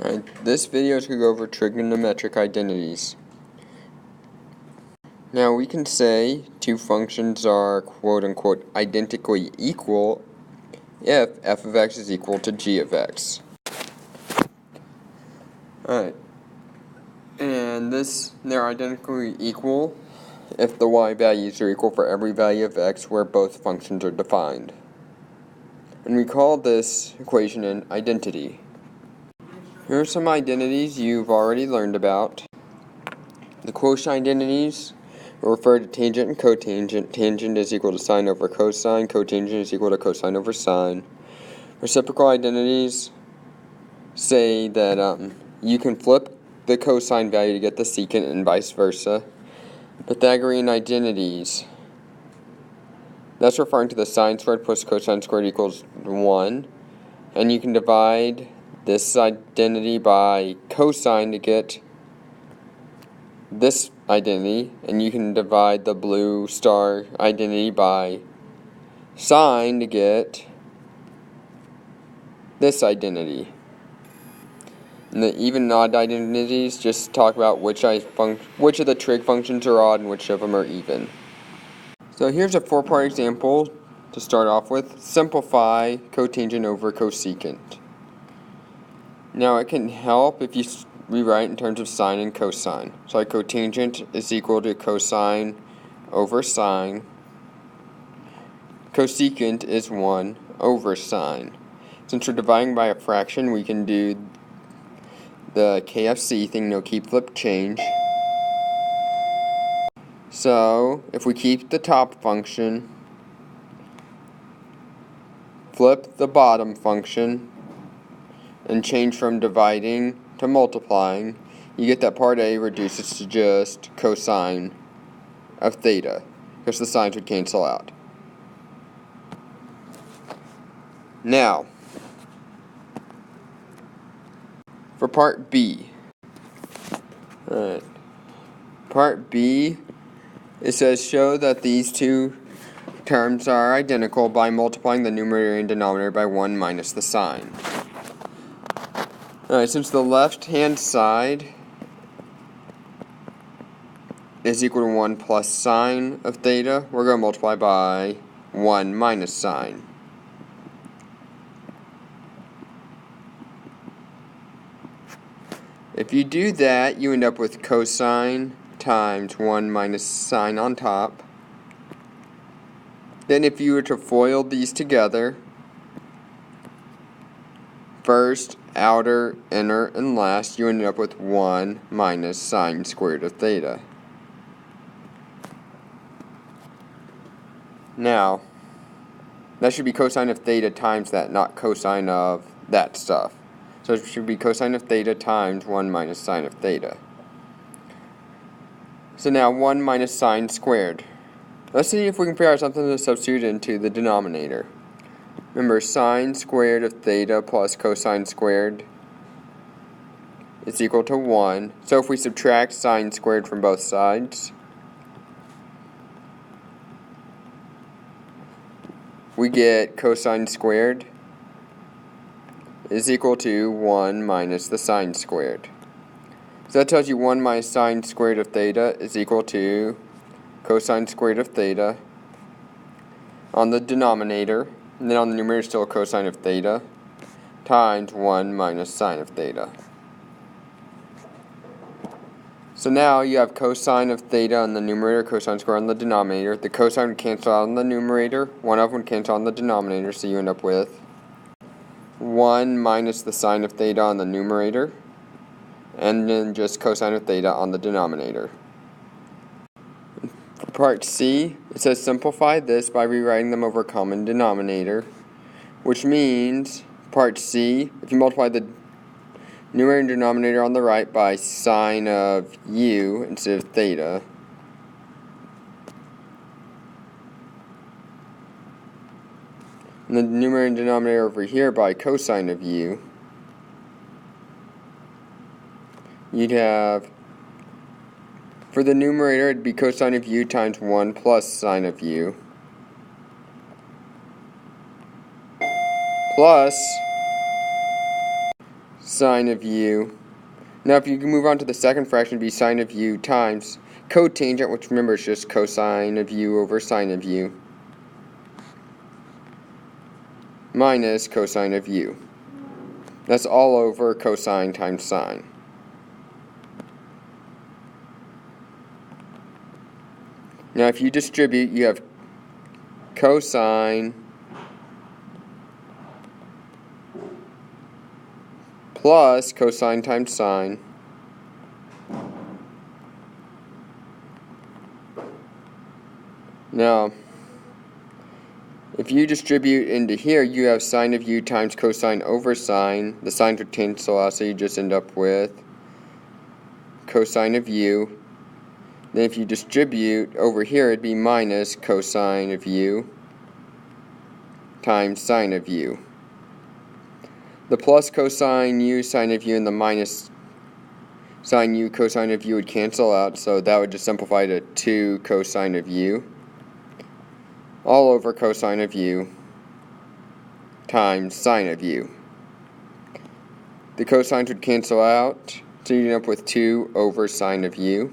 Alright, this video is going to go over trigonometric identities. Now we can say two functions are quote-unquote identically equal if f of x is equal to g of x. Alright, and they're identically equal if the y values are equal for every value of x where both functions are defined. And we call this equation an identity. Here are some identities you've already learned about. The quotient identities refer to tangent and cotangent. Tangent is equal to sine over cosine. Cotangent is equal to cosine over sine. Reciprocal identities say that you can flip the cosine value to get the secant and vice versa. Pythagorean identities, that's referring to the sine squared plus cosine squared equals 1. And you can divide this identity by cosine to get this identity, and you can divide the blue star identity by sine to get this identity. And the even and odd identities just talk about which of the trig functions are odd and which of them are even. So here's a 4-part example to start off with. Simplify cotangent over cosecant. Now it can help if you rewrite in terms of sine and cosine. So like cotangent is equal to cosine over sine. Cosecant is 1 over sine. Since we're dividing by a fraction, we can do the KFC thing, no keep, flip, change. So if we keep the top function, flip the bottom function, and change from dividing to multiplying, you get that part A reduces to just cosine of theta, because the signs would cancel out. Now, for part B. Alright. Part B, it says show that these two terms are identical by multiplying the numerator and denominator by 1 minus the sign. Alright, since the left-hand side is equal to 1 plus sine of theta, we're going to multiply by 1 minus sine. If you do that, you end up with cosine times 1 minus sine on top. Then if you were to FOIL these together, first, outer, inner, and last, you end up with 1 minus sine squared of theta. Now, that should be cosine of theta times that, not cosine of that stuff. So it should be cosine of theta times 1 minus sine of theta. So now 1 minus sine squared. Let's see if we can figure out something to substitute into the denominator. Remember, sine squared of theta plus cosine squared is equal to 1. So if we subtract sine squared from both sides, we get cosine squared is equal to 1 minus the sine squared. So that tells you 1 minus sine squared of theta is equal to cosine squared of theta on the denominator, and then on the numerator still cosine of theta, times 1 minus sine of theta. So now you have cosine of theta on the numerator, cosine squared on the denominator. The cosine would cancel out on the numerator, one of them would cancel on the denominator, so you end up with 1 minus the sine of theta on the numerator, and then just cosine of theta on the denominator. For part C, it says simplify this by rewriting them over a common denominator, which means, part C, if you multiply the numerator and denominator on the right by sine of u instead of theta, and the numerator and denominator over here by cosine of u, you'd have, for the numerator, it'd be cosine of u times 1 plus sine of u, plus sine of u. Now if you can move on to the second fraction, it'd be sine of u times cotangent, which remember is just cosine of u over sine of u, minus cosine of u. That's all over cosine times sine. Now if you distribute, you have cosine plus cosine times sine Now, if you distribute into here, you have sine of u times cosine over sine. The signs would cancel out, so you just end up with cosine of u. Then if you distribute over here, it'd be minus cosine of u times sine of u. The plus cosine u sine of u and the minus sine u cosine of u would cancel out, so that would just simplify to 2 cosine of u all over cosine of u times sine of u. The cosines would cancel out, so you'd end up with 2 over sine of u.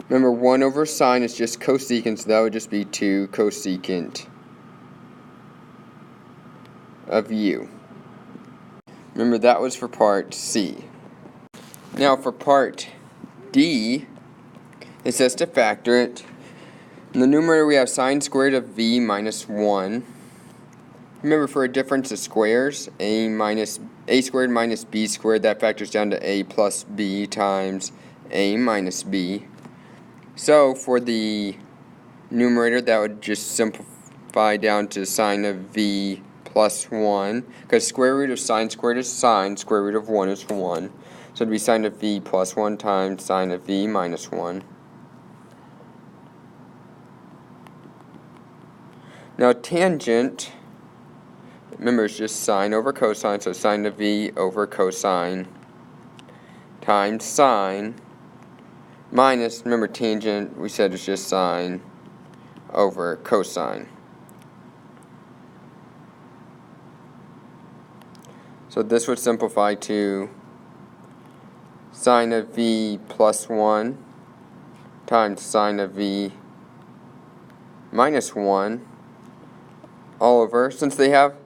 Remember, 1 over sine is just cosecant, so that would just be 2 cosecant of u. Remember, that was for part C. Now for part D, it says to factor it. In the numerator, we have sine squared of v minus 1. Remember, for a difference of squares, a squared minus b squared, that factors down to a plus b times a minus b. So for the numerator, that would just simplify down to sine of v plus 1, because square root of sine squared is sine, square root of 1 is 1. So it'd be sine of v plus 1 times sine of v minus 1. Now tangent, remember, it's just sine over cosine, so sine of v over cosine times sine minus, remember, tangent, we said it's just sine over cosine. So this would simplify to sine of v plus 1 times sine of v minus 1 all over, since we have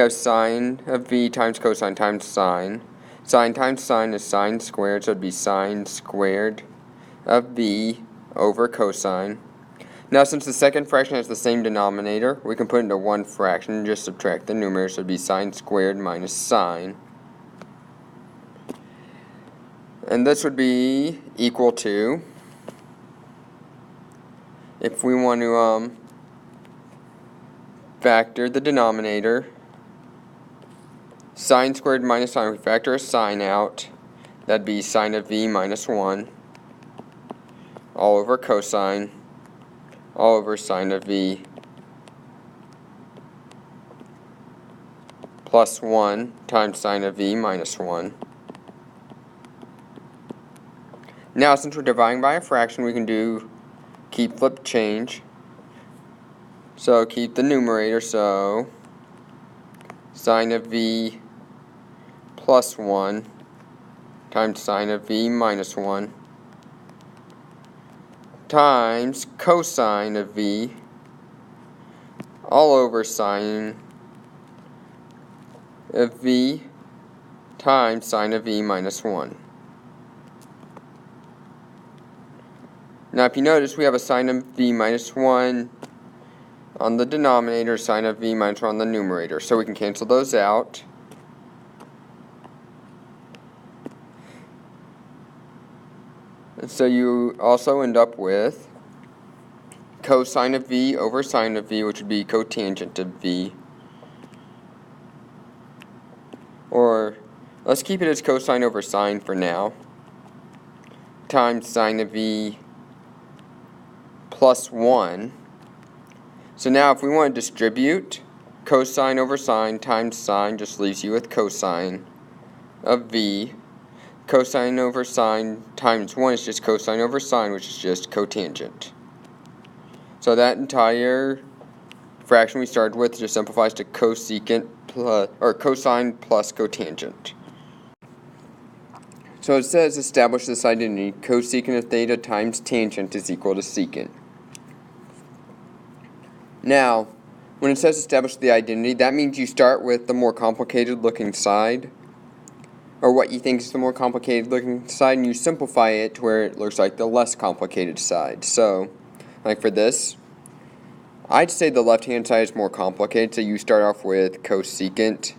sine of v times cosine times sine. Sine times sine is sine squared, so it would be sine squared of v over cosine. Now, since the second fraction has the same denominator, we can put it into one fraction and just subtract the numerator, so it would be sine squared minus sine. And this would be equal to, if we want to factor the denominator, sine squared minus sine, we factor a sine out, that'd be sine of v minus 1 all over cosine all over sine of v plus 1 times sine of v minus 1. Now, since we're dividing by a fraction, we can keep flip change. So keep the numerator, so sine of v plus 1 times sine of v minus 1 times cosine of v all over sine of v times sine of v minus 1. Now if you notice, we have a sine of v minus 1 on the denominator, sine of v minus 1 on the numerator, so we can cancel those out. And so you also end up with cosine of v over sine of v, which would be cotangent of v. Or let's keep it as cosine over sine for now, times sine of v plus 1. So now if we want to distribute, cosine over sine times sine just leaves you with cosine of v. Cosine over sine times 1 is just cosine over sine, which is just cotangent. So that entire fraction we started with just simplifies to cosecant cosine plus cotangent. So it says establish this identity, cosecant of theta times tangent is equal to secant. Now, when it says establish the identity, that means you start with the more complicated looking side, or what you think is the more complicated looking side, and you simplify it to where it looks like the less complicated side. So, like for this, I'd say the left-hand side is more complicated, so you start off with cosecant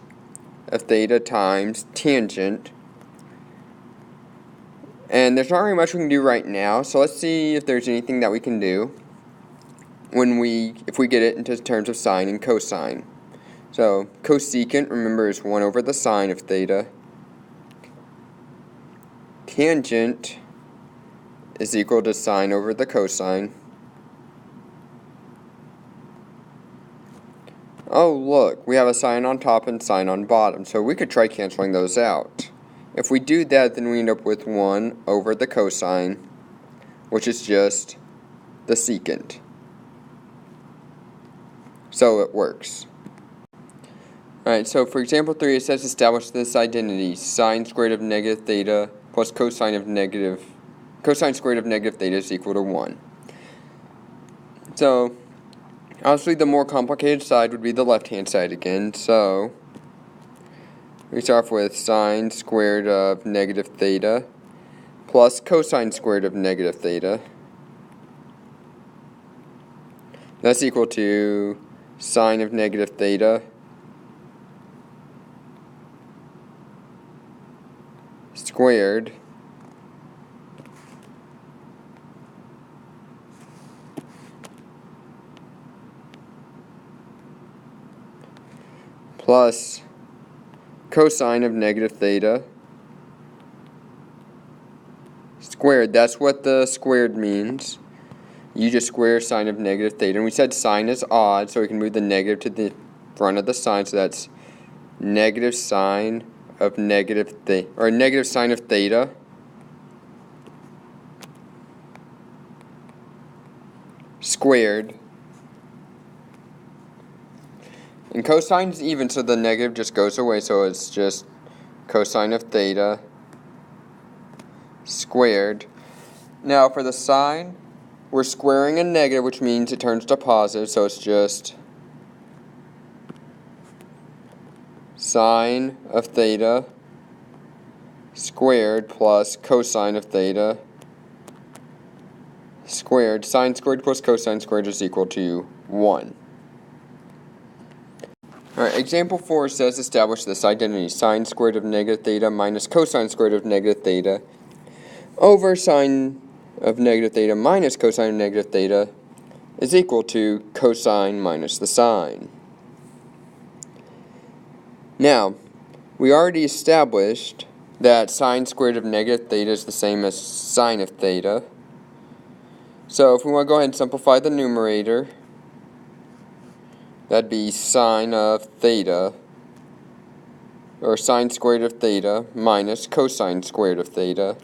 of theta times tangent. And there's not really much we can do right now, so let's see if there's anything that we can do if we get it into terms of sine and cosine. So cosecant, remember, is 1 over the sine of theta. Tangent is equal to sine over the cosine. Oh look, we have a sine on top and sine on bottom, so we could try canceling those out. If we do that, then we end up with 1 over the cosine, which is just the secant. So it works. Alright, so for example 3, it says establish this identity, sine squared of negative theta plus cosine squared of negative theta is equal to 1. So, obviously the more complicated side would be the left-hand side again, so we start off with sine squared of negative theta plus cosine squared of negative theta. That's equal to sine of negative theta squared plus cosine of negative theta squared. That's what the squared means. You just square sine of negative theta. And we said sine is odd, so we can move the negative to the front of the sine. So that's negative sine of negative theta, or negative sine of theta squared. And cosine is even, so the negative just goes away, so it's just cosine of theta squared. Now for the sine, we're squaring a negative, which means it turns to positive, so it's just sine of theta squared plus cosine of theta squared. Sine squared plus cosine squared is equal to 1. Alright, example 4 says establish this identity, sine squared of negative theta minus cosine squared of negative theta over sine of negative theta minus cosine of negative theta is equal to cosine minus the sine. Now, we already established that sine squared of negative theta is the same as sine of theta. So if we want to go ahead and simplify the numerator, that'd be sine of theta, or sine squared of theta, minus cosine squared of theta.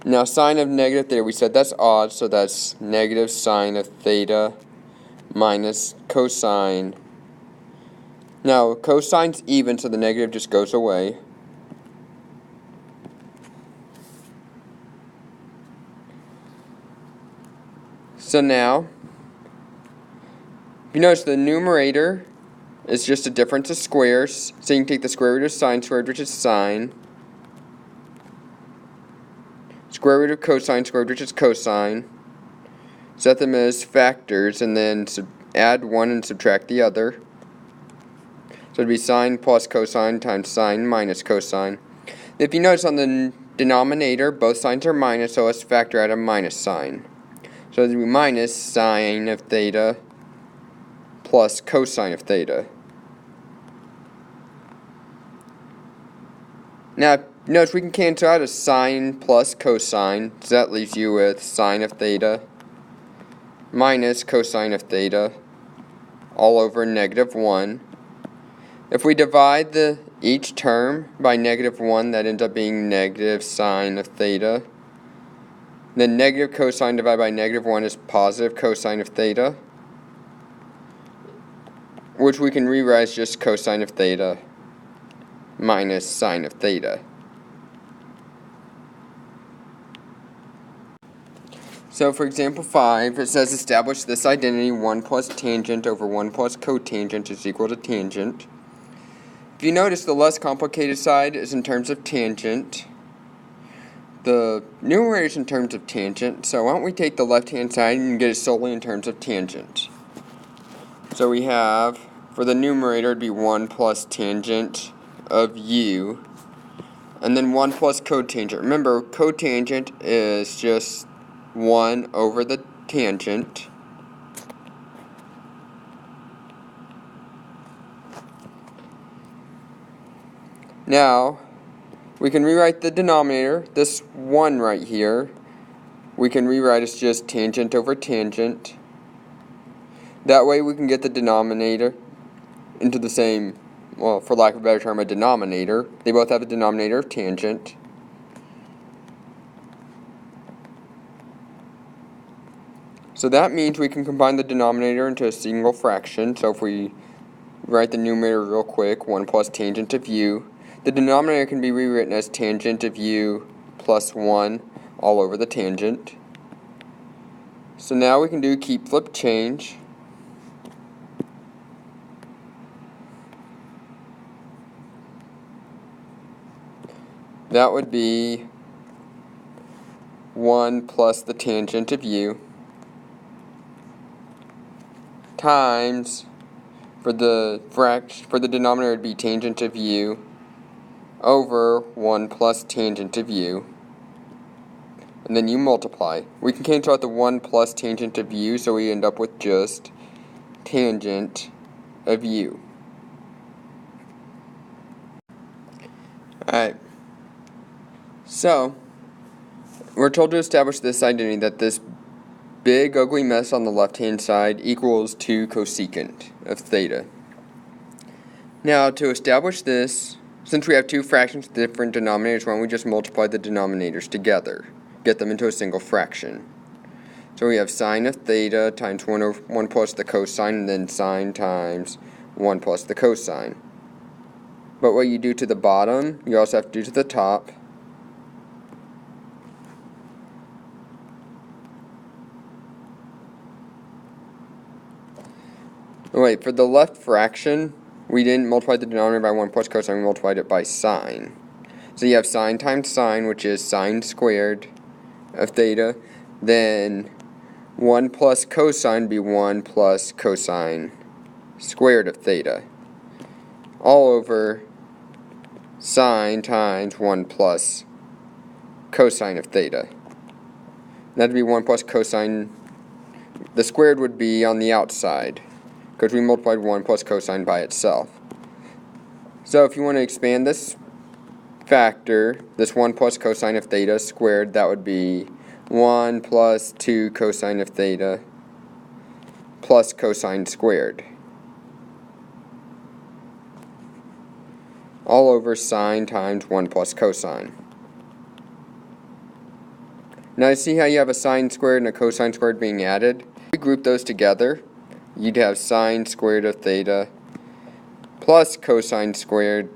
Now sine of negative theta, we said that's odd, so that's negative sine of theta minus cosine. Now cosine's even, so the negative just goes away. So now, you notice the numerator is just a difference of squares, so you can take the square root of sine squared, which is sine, square root of cosine squared, which is cosine, set them as factors, and then add one and subtract the other. So it'd be sine plus cosine times sine minus cosine. If you notice on the denominator, both signs are minus, so let's factor out a minus sign. So it'd be minus sine of theta plus cosine of theta. Now, notice we can cancel out a sine plus cosine, so that leaves you with sine of theta minus cosine of theta all over negative 1. If we divide each term by negative 1, that ends up being negative sine of theta. Then negative cosine divided by negative 1 is positive cosine of theta. which we can rewrite as just cosine of theta minus sine of theta. So for example 5, it says establish this identity 1 plus tangent over 1 plus cotangent is equal to tangent. If you notice, the less complicated side is in terms of tangent. The numerator is in terms of tangent, so why don't we take the left-hand side and get it solely in terms of tangent. So we have, for the numerator, it'd be 1 plus tangent of u, and then 1 plus cotangent. Remember, cotangent is just 1 over the tangent. Now, we can rewrite the denominator, this 1 right here, we can rewrite as just tangent over tangent. That way we can get the denominator into the same, well, for lack of a better term, a denominator. They both have a denominator of tangent. So that means we can combine the denominator into a single fraction. So if we write the numerator real quick, 1 plus tangent of u, the denominator can be rewritten as tangent of u plus 1 all over the tangent. So now we can do keep, flip, change. That would be 1 plus the tangent of u times, for the denominator it would be tangent of u over 1 plus tangent of u, and then you multiply. We can cancel out the 1 plus tangent of u, so we end up with just tangent of u. Alright, so we're told to establish this identity that this big ugly mess on the left hand side equals 2 cosecant of theta. Now to establish this, since we have two fractions with different denominators, why don't we just multiply the denominators together, get them into a single fraction. So we have sine of theta times 1 plus the cosine, and then sine times 1 plus the cosine. But what you do to the bottom, you also have to do to the top. Wait, for the left fraction, we didn't multiply the denominator by 1 plus cosine, we multiplied it by sine. So you have sine times sine, which is sine squared of theta. Then 1 plus cosine would be 1 plus cosine squared of theta. All over sine times 1 plus cosine of theta. That would be 1 plus cosine. The squared would be on the outside, because we multiplied 1 plus cosine by itself. So if you want to expand this factor, this 1 plus cosine of theta squared, that would be 1 plus 2 cosine of theta plus cosine squared. All over sine times 1 plus cosine. Now you see how you have a sine squared and a cosine squared being added? If we group those together, you'd have sine squared of theta plus cosine squared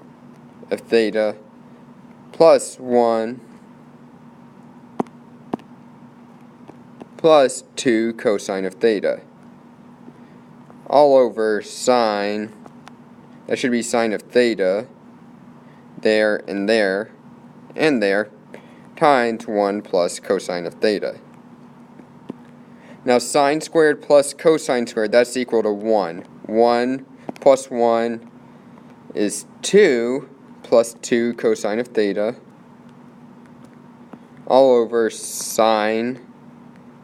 of theta plus 1 plus 2 cosine of theta. All over sine, that should be sine of theta, there and there, and there, times 1 plus cosine of theta. Now sine squared plus cosine squared, that's equal to 1. 1 plus 1 is 2 plus 2 cosine of theta, all over sine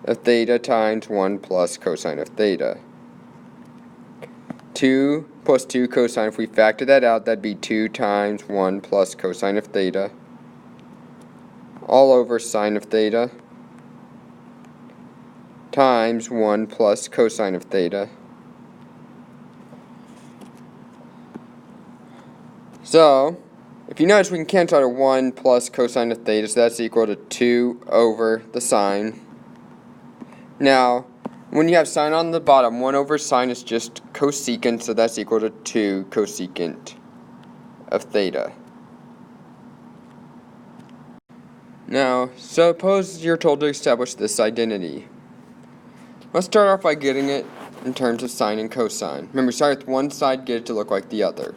of theta times 1 plus cosine of theta. 2 plus 2 cosine, if we factor that out, that'd be 2 times 1 plus cosine of theta, all over sine of theta, times 1 plus cosine of theta. So, if you notice, we can cancel out a 1 plus cosine of theta, so that's equal to 2 over the sine. Now, When you have sine on the bottom, 1 over sine is just cosecant, so that's equal to 2 cosecant of theta. Now, suppose you're told to establish this identity. Let's start off by getting it in terms of sine and cosine. Remember, start with one side, get it to look like the other.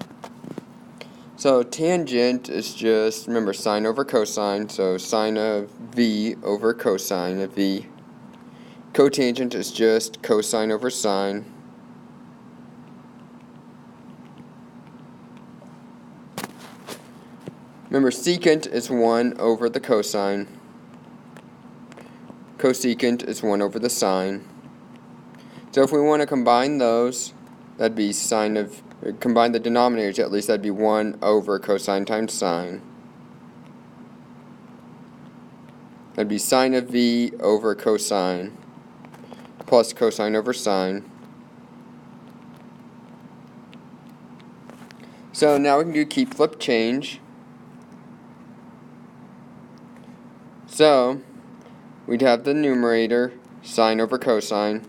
So tangent is just, remember, sine over cosine, so sine of v over cosine of v. Cotangent is just cosine over sine. Remember, secant is 1 over the cosine. Cosecant is 1 over the sine. So if we want to combine those, that'd be sine of, combine the denominators at least, that'd be 1 over cosine times sine. That'd be sine of v over cosine plus cosine over sine. So now we can do keep, flip, change. So we'd have the numerator, sine over cosine,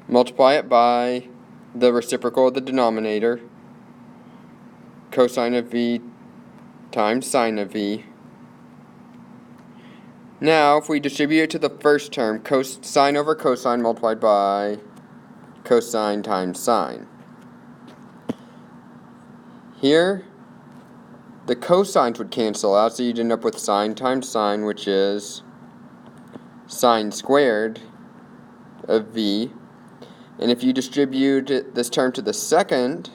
multiply it by the reciprocal of the denominator, cosine of v times sine of v. Now, if we distribute it to the first term, sine over cosine multiplied by cosine times sine. Here, the cosines would cancel out, so you'd end up with sine times sine, which is sine squared of v. And if you distribute this term to the second,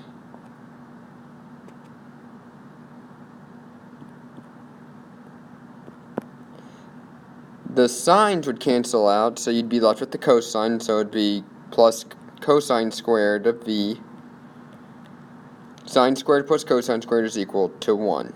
the sines would cancel out, so you'd be left with the cosine, so it'd be plus cosine squared of v. Sine squared plus cosine squared is equal to 1.